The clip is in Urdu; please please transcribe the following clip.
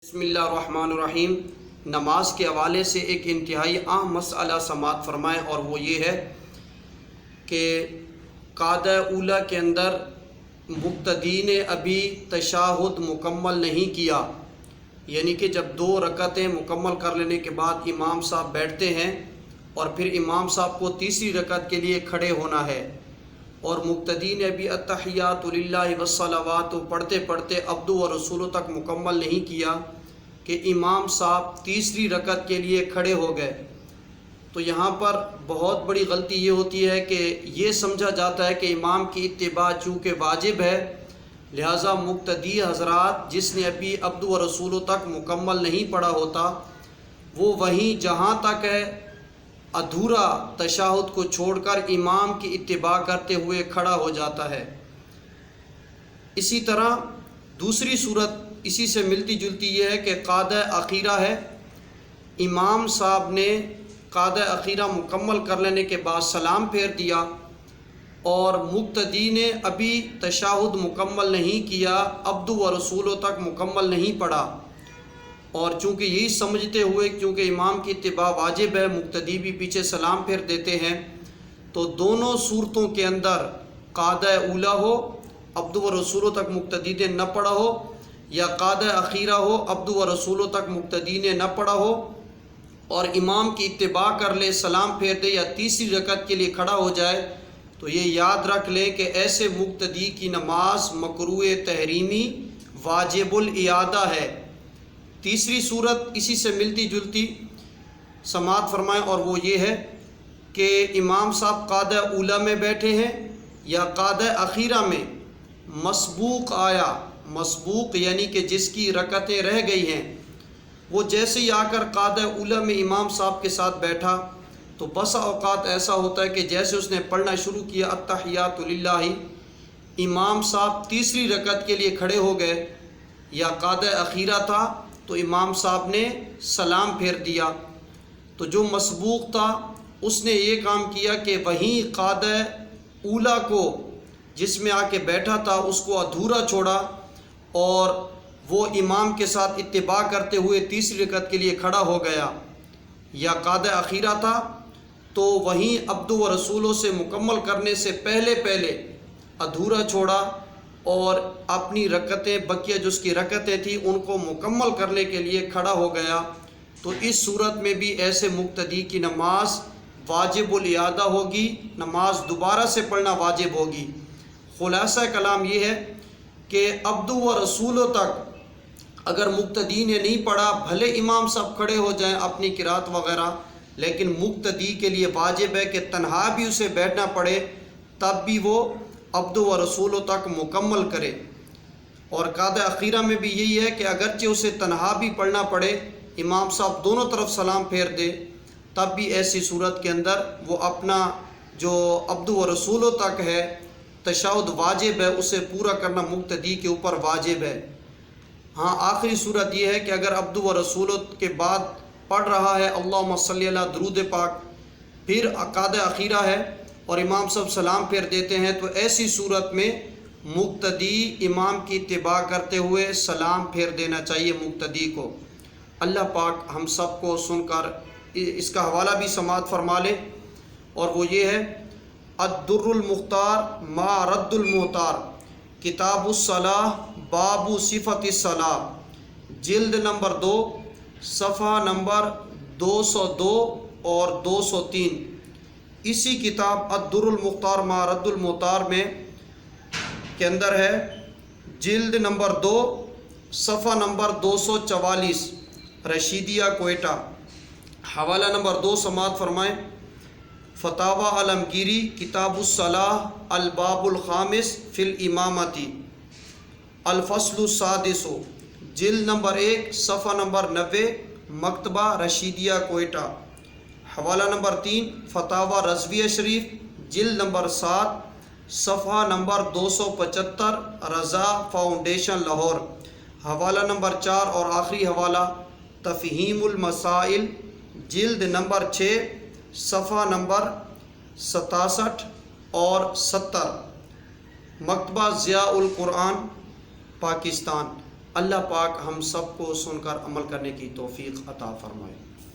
بسم اللہ الرحمن الرحیم۔ نماز کے حوالے سے ایک انتہائی اہم مسئلہ سماعت فرمائیں، اور وہ یہ ہے کہ قاعدہ اولیٰ کے اندر مقتدی نے ابھی تشہد مکمل نہیں کیا، یعنی کہ جب 2 رکعتیں مکمل کر لینے کے بعد امام صاحب بیٹھتے ہیں اور پھر امام صاحب کو تیسری رکعت کے لیے کھڑے ہونا ہے، اور مقتدی نے ابھی التحیات للہ والصلوات پڑھتے پڑھتے عبدہ و رسولہ تک مکمل نہیں کیا کہ امام صاحب تیسری رکعت کے لیے کھڑے ہو گئے۔ تو یہاں پر بہت بڑی غلطی یہ ہوتی ہے کہ یہ سمجھا جاتا ہے کہ امام کی اتباع چونکہ واجب ہے، لہٰذا مقتدی حضرات جس نے ابھی عبدہ و رسولہ تک مکمل نہیں پڑھا ہوتا، وہ وہیں جہاں تک ہے ادھورا تشہد کو چھوڑ کر امام کی اتباع کرتے ہوئے کھڑا ہو جاتا ہے۔ اسی طرح دوسری صورت اسی سے ملتی جلتی یہ ہے کہ قاعدہ اخیرہ ہے، امام صاحب نے قاعدہ اخیرہ مکمل کر لینے کے بعد سلام پھیر دیا اور مقتدی نے ابھی تشہد مکمل نہیں کیا، عبدہ و رسولہ تک مکمل نہیں پڑھا، اور چونکہ یہی سمجھتے ہوئے کیونکہ امام کی اتباع واجب ہے، مقتدی بھی پیچھے سلام پھیر دیتے ہیں، تو دونوں صورتوں کے اندر قاعدہ اولیٰ ہو، عبدہ و رسولہ تک مقتدی نے نہ پڑھا ہو، یا قاعدہ اخیرہ ہو، عبدہ و رسولہ تک مقتدی نے نہ پڑھا ہو اور امام کی اتباع کر لے، سلام پھیر دے یا تیسری رکعت کے لیے کھڑا ہو جائے، تو یہ یاد رکھ لیں کہ ایسے مقتدی کی نماز مکروہ تحریمی واجب الاعادہ ہے۔ تیسری صورت اسی سے ملتی جلتی سماعت فرمائیں، اور وہ یہ ہے کہ امام صاحب قاعدہ اولیٰ میں بیٹھے ہیں یا قاعدہ اخیرہ میں مسبوق آیا، مسبوق یعنی کہ جس کی رکعتیں رہ گئی ہیں، وہ جیسے ہی آ کر قاعدہ اولیٰ میں امام صاحب کے ساتھ بیٹھا، تو بسا اوقات ایسا ہوتا ہے کہ جیسے اس نے پڑھنا شروع کیا التحیات للہ، امام صاحب تیسری رکعت کے لیے کھڑے ہو گئے، یا قاعدہ اخیرہ تھا تو امام صاحب نے سلام پھیر دیا، تو جو مسبوق تھا اس نے یہ کام کیا کہ وہیں قاعدہ اولیٰ کو جس میں آ کے بیٹھا تھا اس کو ادھورا چھوڑا، اور وہ امام کے ساتھ اتباع کرتے ہوئے تیسری رکعت کے لیے کھڑا ہو گیا، یا قاعدہ اخیرہ تھا تو وہیں عبدہ و رسولہ سے مکمل کرنے سے پہلے ادھورا چھوڑا اور اپنی رکعتیں بقیہ جو اس کی رکعتیں تھیں ان کو مکمل کرنے کے لیے کھڑا ہو گیا، تو اس صورت میں بھی ایسے مقتدی کی نماز واجب الاعادہ ہوگی، نماز دوبارہ سے پڑھنا واجب ہوگی۔ خلاصہ کلام یہ ہے کہ عبدہ و رسولہ تک اگر مقتدی نے نہیں پڑھا، بھلے امام صاحب کھڑے ہو جائیں اپنی قرات وغیرہ، لیکن مقتدی کے لیے واجب ہے کہ تنہا بھی اسے بیٹھنا پڑے، تب بھی وہ عبدہ و رسولہ تک مکمل کرے۔ اور قاعدہ اخیرہ میں بھی یہی ہے کہ اگرچہ اسے تنہا بھی پڑھنا پڑے، امام صاحب دونوں طرف سلام پھیر دے، تب بھی ایسی صورت کے اندر وہ اپنا جو عبدہ و رسولہ تک ہے تشہد واجب ہے اسے پورا کرنا مقتدی کے اوپر واجب ہے۔ ہاں، آخری صورت یہ ہے کہ اگر عبدہ و رسولہ کے بعد پڑھ رہا ہے اللہم صلی اللہ درود پاک، پھر قاعدہ اخیرہ ہے اور امام صاحب سلام پھیر دیتے ہیں، تو ایسی صورت میں مقتدی امام کی اتباع کرتے ہوئے سلام پھیر دینا چاہیے مقتدی کو۔ اللہ پاک ہم سب کو سن کر اس کا حوالہ بھی سماعت فرما لے، اور وہ یہ ہے الدر المختار ما رد المحتار، کتاب الصلاح باب صفت الصلاح، جلد نمبر 2، صفحہ نمبر 202 اور 203۔ اسی کتاب الدر المختار ما رد المحتار میں کے اندر ہے جلد نمبر 2، صفحہ نمبر 244، رشیدیہ کوئٹہ، حوالہ نمبر 2 سماعت فرمائیں۔ فتاوی عالمگیری کتاب الصلاح الباب الخامس فی الامامتی، الفصل السادس، جلد نمبر 1، صفحہ نمبر 90، مکتبہ رشیدیہ کوئٹہ، حوالہ نمبر 3، فتاوی رضویہ شریف، جلد نمبر 7، صفحہ نمبر 275، رضا فاؤنڈیشن لاہور، حوالہ نمبر 4 اور آخری حوالہ تفہیم المسائل، جلد نمبر 6، صفحہ نمبر 67 اور 70، مکتبہ ضیاء القرآن، پاکستان۔ اللہ پاک ہم سب کو سن کر عمل کرنے کی توفیق عطا فرمائے۔